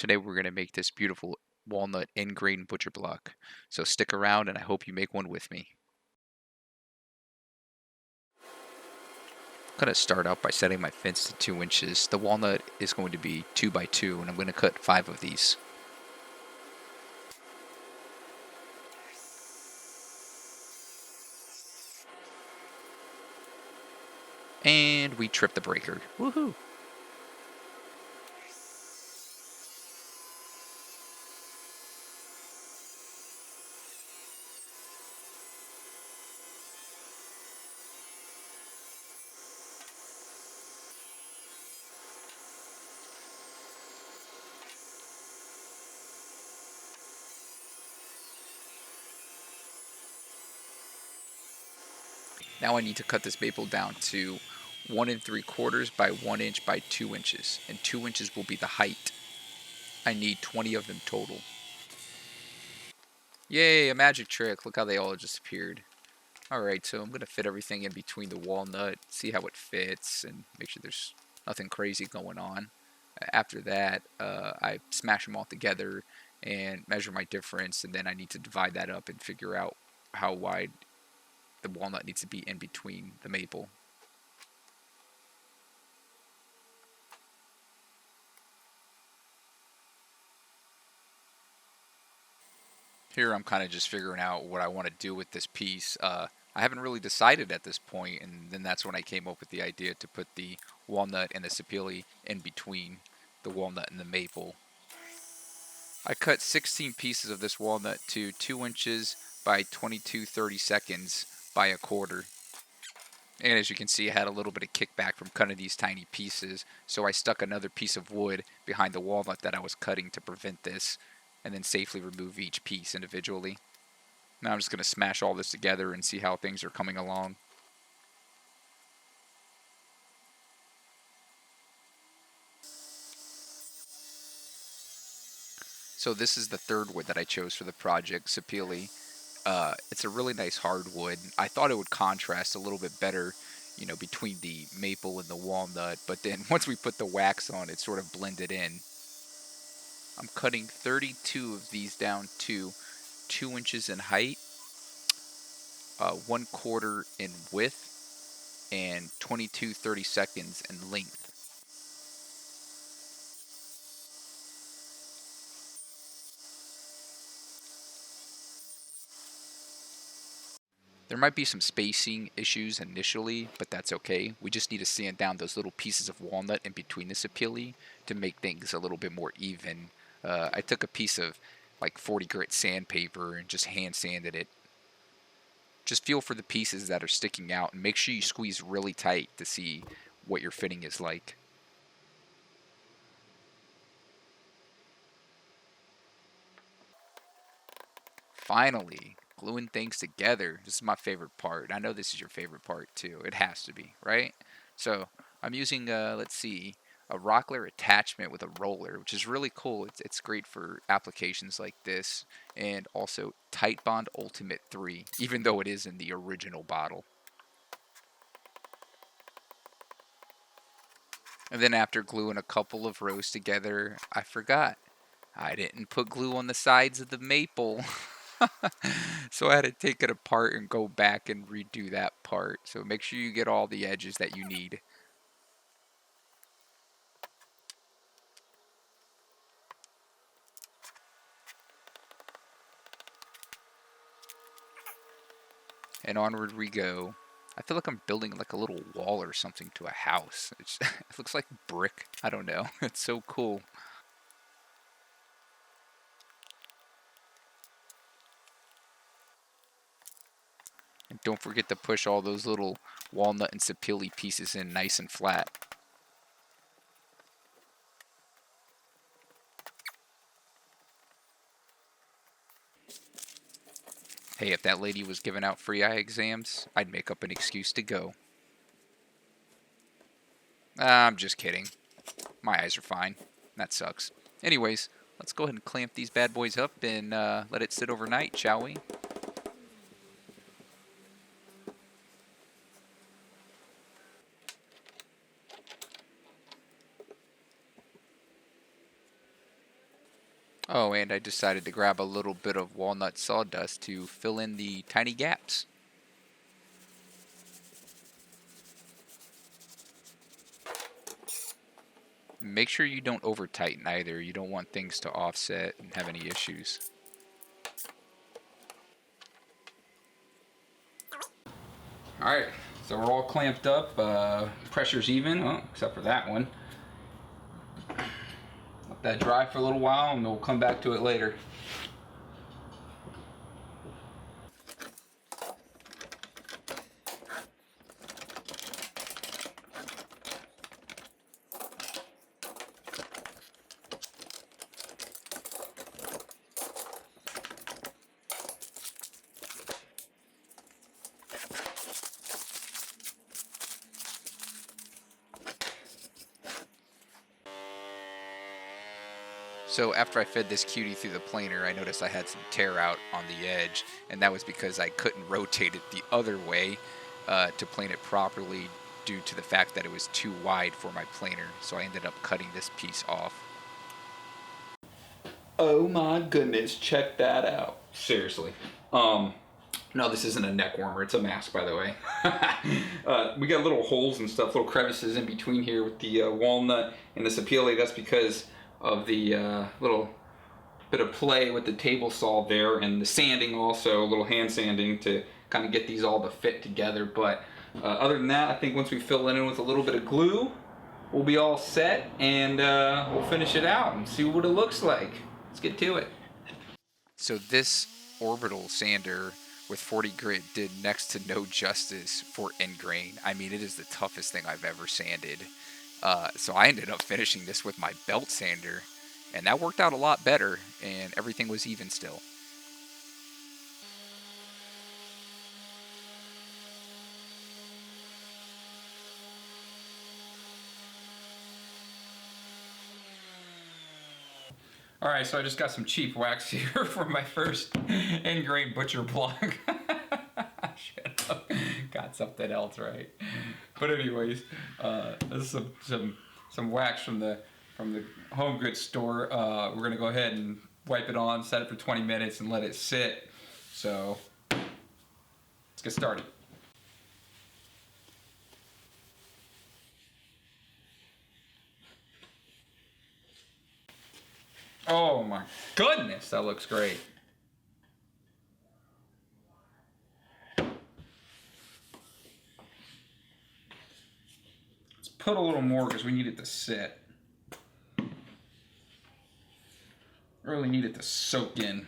Today we're going to make this beautiful walnut end grain butcher block. So stick around and I hope you make one with me. I'm going to start out by setting my fence to 2 inches. The walnut is going to be 2 by 2 and I'm going to cut 5 of these. And we trip the breaker. Woohoo! Now I need to cut this maple down to 1 3/4 by 1 inch by 2 inches. And 2 inches will be the height. I need 20 of them total. Yay, a magic trick. Look how they all just appeared. Alright, so I'm going to fit everything in between the walnut, see how it fits, and make sure there's nothing crazy going on. After that, I smash them all together and measure my difference, and then I need to divide that up and figure out how wide the walnut needs to be in between the maple. Here I'm kind of just figuring out what I want to do with this piece. I haven't really decided at this point, and then that's when I came up with the idea to put the walnut and the sapele in between the walnut and the maple. I cut 16 pieces of this walnut to 2 inches by 22/32 by 1/4. And as you can see, I had a little bit of kickback from cutting these tiny pieces, so I stuck another piece of wood behind the walnut that I was cutting to prevent this, and then safely remove each piece individually. Now I'm just going to smash all this together and see how things are coming along. So this is the third wood that I chose for the project, Sapele. It's a really nice hardwood. I thought it would contrast a little bit better, between the maple and the walnut, but then once we put the wax on, it sort of blended in. I'm cutting 32 of these down to 2 inches in height, 1/4 in width, and 22/32 in length. There might be some spacing issues initially, but that's okay. We just need to sand down those little pieces of walnut in between the sapele to make things a little bit more even. I took a piece of like 40 grit sandpaper and just hand sanded it. Just feel for the pieces that are sticking out and make sure you squeeze really tight to see what your fitting is like. Finally, gluing things together. This is my favorite part. I know this is your favorite part too. It has to be, right? So I'm using, let's see, a Rockler attachment with a roller, which is really cool. It's great for applications like this, and also Titebond Ultimate 3, even though it is in the original bottle. And then after gluing a couple of rows together, I forgot. I didn't put glue on the sides of the maple. So I had to take it apart and go back and redo that part. So make sure you get all the edges that you need. And onward we go. I feel like I'm building like a little wall or something to a house. It looks like brick. I don't know. It's so cool. And don't forget to push all those little walnut and sapele pieces in nice and flat. Hey, if that lady was giving out free eye exams, I'd make up an excuse to go. I'm just kidding. My eyes are fine. That sucks. Anyways, let's go ahead and clamp these bad boys up and let it sit overnight, shall we? Oh, and I decided to grab a little bit of walnut sawdust to fill in the tiny gaps. Make sure you don't over tighten either. You don't want things to offset and have any issues. Alright, so we're all clamped up. Pressure's even, except for that one. Let that dry for a little while and we'll come back to it later. So after I fed this cutie through the planer, I noticed I had some tear out on the edge, and that was because I couldn't rotate it the other way to plane it properly due to the fact that it was too wide for my planer. So I ended up cutting this piece off. Oh my goodness, check that out. Seriously. No, this isn't a neck warmer, it's a mask, by the way. We got little holes and stuff, little crevices in between here with the walnut and the sapele. That's because of the little bit of play with the table saw there, and the sanding also, a little hand sanding to kind of get these all to fit together. But other than that, I think once we fill it in with a little bit of glue, we'll be all set, and we'll finish it out and see what it looks like. Let's get to it. So this orbital sander with 40 grit did next to no justice for end grain. I mean, it is the toughest thing I've ever sanded. So I ended up finishing this with my belt sander, and that worked out a lot better, and everything was even still. Alright, so I just got some cheap wax here for my first end grain butcher block. Should have got something else, right? But anyways, this is some wax from the home goods store. We're gonna go ahead and wipe it on, set it for 20 minutes, and let it sit. So let's get started. Oh my goodness, that looks great. Let's put a little more because we need it to sit. Really need it to soak in.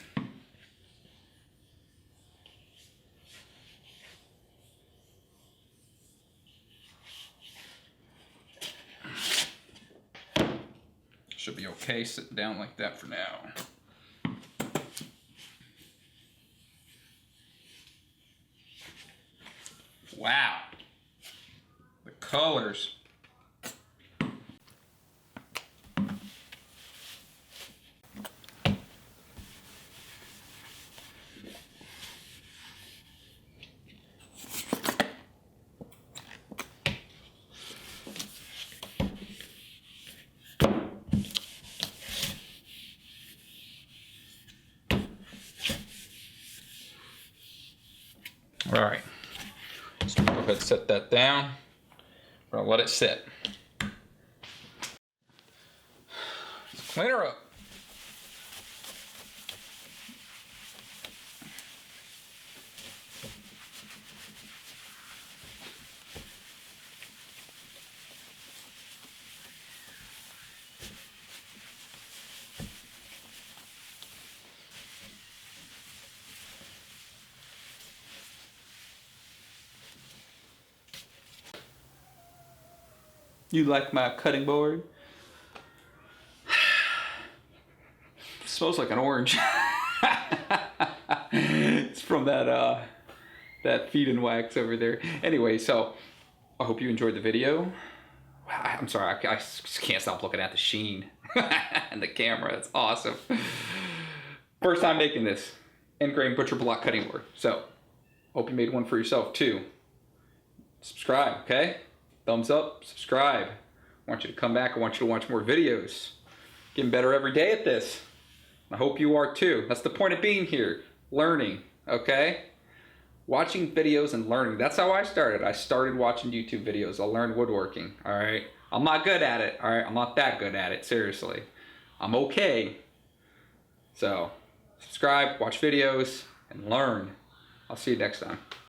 Should be okay sitting down like that for now. Wow. The colors. All right, let's go ahead and set that down. We're gonna let it sit. Let's clean her up. You like my cutting board? It smells like an orange. It's from that feed and wax over there. Anyway, so I hope you enjoyed the video. I'm sorry, I just can't stop looking at the sheen and the camera. It's awesome. First time making this end grain butcher block cutting board. So hope you made one for yourself too. Subscribe, okay? Thumbs up, subscribe. I want you to come back. I want you to watch more videos. Getting better every day at this. I hope you are too. That's the point of being here. Learning, okay? Watching videos and learning. That's how I started. I started watching YouTube videos. I learned woodworking, all right? I'm not good at it, all right? I'm not that good at it, seriously. I'm okay. So, subscribe, watch videos, and learn. I'll see you next time.